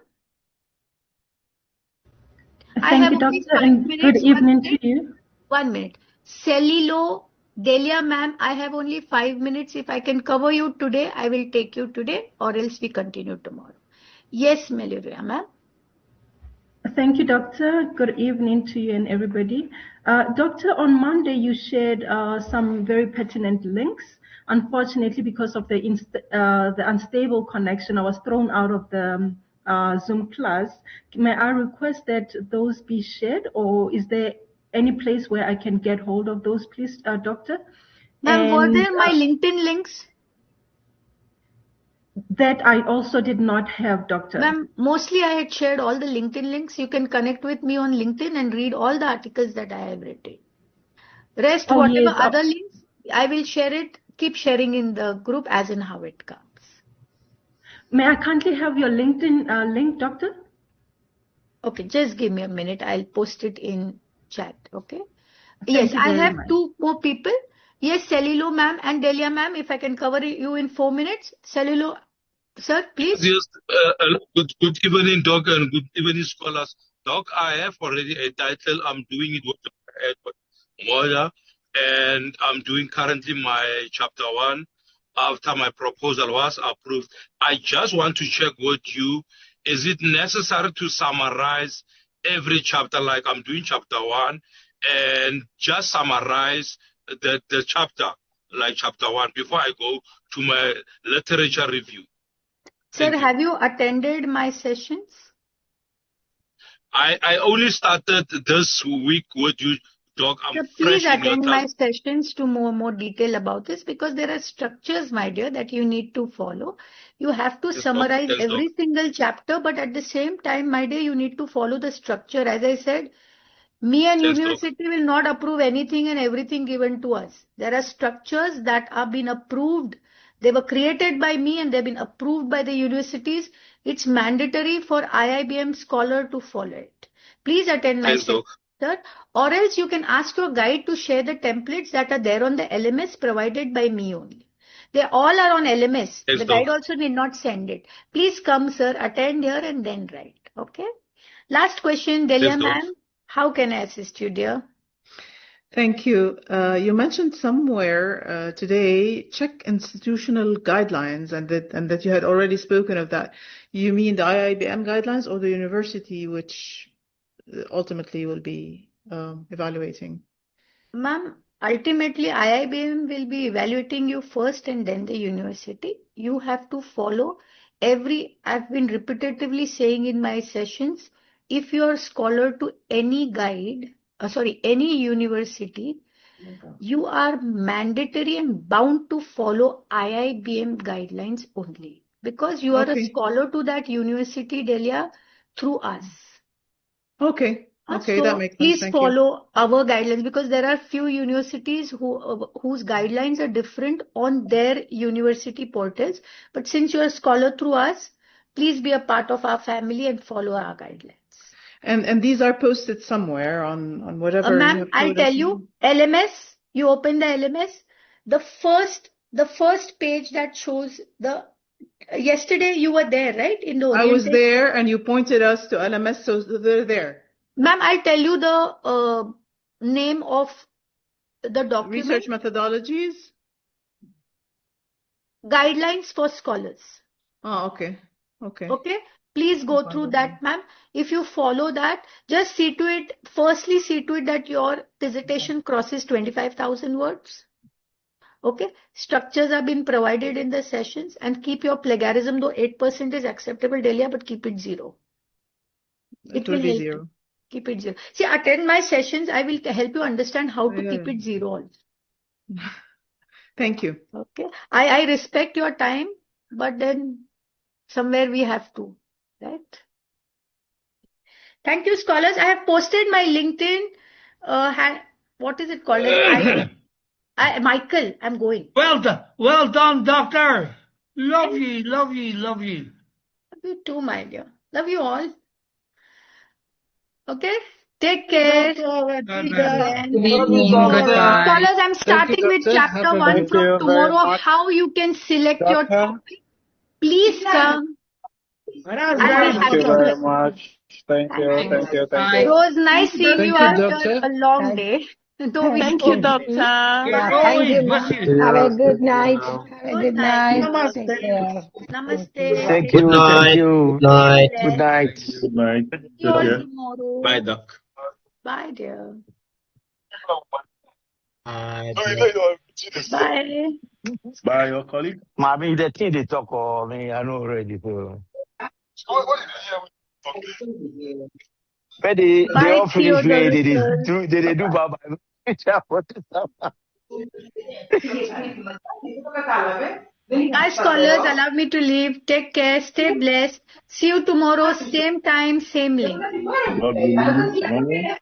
Thank you, Doctor, and good evening to you. 1 minute. Celilo, Delia, ma'am, I have only 5 minutes. If I can cover you today, I will take you today, or else we continue tomorrow. Yes, Meluria, ma'am. Thank you, Doctor. Good evening to you and everybody. Doctor, on Monday you shared some very pertinent links unfortunately, because of the unstable connection, I was thrown out of the Zoom class. May I request that those be shared, or is there any place where I can get hold of those, please, Doctor? Ma'am, were And there my LinkedIn links? that I also did not have, Doctor. Ma'am, mostly I had shared all the LinkedIn links. You can connect with me on LinkedIn and read all the articles that I have written. Rest, Oh, whatever yes. other links, I will share it, keep sharing in the group as in how it comes. May I kindly have your LinkedIn link, Doctor? Okay, just give me a minute. I'll post it in chat. Okay. Thank Yes, you I very have much. 2 more people. Yes, Cellulo ma'am and Delia ma'am, if I can cover you in 4 minutes. Cellulo, sir, please. Yes, good evening, Doc, and good evening, scholars. Doc, I have already a title. I'm doing it with Edward Moya, and I'm doing currently my chapter 1 after my proposal was approved. I just want to check with you. Is it necessary to summarize every chapter like I'm doing chapter 1 and just summarize the chapter like chapter 1 before I go to my literature review? Sir, have you attended my sessions? I only started this week with you, Doc. I'm So please fresh in your attend my task. sessions to more detail about this, because there are structures, my dear, that you need to follow. You have to Yes, Doc. summarize Yes, Doc. every single chapter, but at the same time, my dear, you need to follow the structure. As I said, me and Yes, Doc. university will not approve anything and everything given to us. There are structures that are been approved. They were created by me and they've been approved by the universities. It's mandatory for IIBM scholar to follow it. Please attend my Yes, session, Doc. sir. Or else you can ask your guide to share the templates that are there on the LMS provided by me only. They all are on LMS. Yes, The Doc. guide also need not send it. Please come, sir, attend here and then write. Okay. Last question, Delia Yes, Doc. ma'am. How can I assist you, dear? Thank you. You mentioned somewhere today, check institutional guidelines, and that you had already spoken of that. You mean the IIBM guidelines or the university, which ultimately will be evaluating? Ma'am, ultimately IIBM will be evaluating you first and then the university. You have to follow I've been repetitively saying in my sessions, if you are scholar to any any university, you are mandatory and bound to follow IIBM guidelines only, because you are a Okay. scholar to that university, Delia, through us. Okay. Okay, that So makes sense. please Thank you. follow our guidelines, because there are few universities whose guidelines are different on their university portals. But since you are a scholar through us, please be a part of our family and follow our guidelines. And these are posted somewhere on whatever you Ma'am, have I'll told us. tell you, LMS, you open the LMS, the first page that shows yesterday you were there, right? In the I was orientation. there and you pointed us to LMS, so they're there. Ma'am, I'll tell you the name of the document. Research methodologies? Guidelines for scholars. Oh, okay. Okay. Okay. Please go through that, ma'am. If you follow that, just see to it that your dissertation crosses 25,000 words. Okay. Structures have been provided in the sessions, and keep your plagiarism, though 8% is acceptable, Delia, but keep it 0. It will be help 0. you. Keep it 0. See, attend my sessions. I will help you understand how to Yeah. keep it 0 also. Thank you. Okay. I respect your time, but then somewhere we have to, right? Thank you, scholars. I have posted my LinkedIn. What is it called? Michael, I'm going. Well done, doctor. Love you. Love you too, my dear. Love you all. Okay. Take care. Good evening. Goodbye. Scholars, I'm starting with chapter 1 from tomorrow. How you can select your topic. Please come. Thank you very much. Thank you. It was nice seeing you after a long day. Thank you, doctor. Thank you, bless you. Have a good night. Have a good night. Namaste. Take care. Namaste. Thank Good you. night. Thank you. Good night. Good night. Good night. See you Take all care. tomorrow. Bye, Doc. Bye, dear. Bye. By your colleague. Mommy, the thing they talk of me, I know already. So. But they Bye, all finish where they Theodorus. do bye bye. Hi, scholars, allow me to leave. Take care. Stay blessed. See you tomorrow, same time, same link. God willing, tomorrow.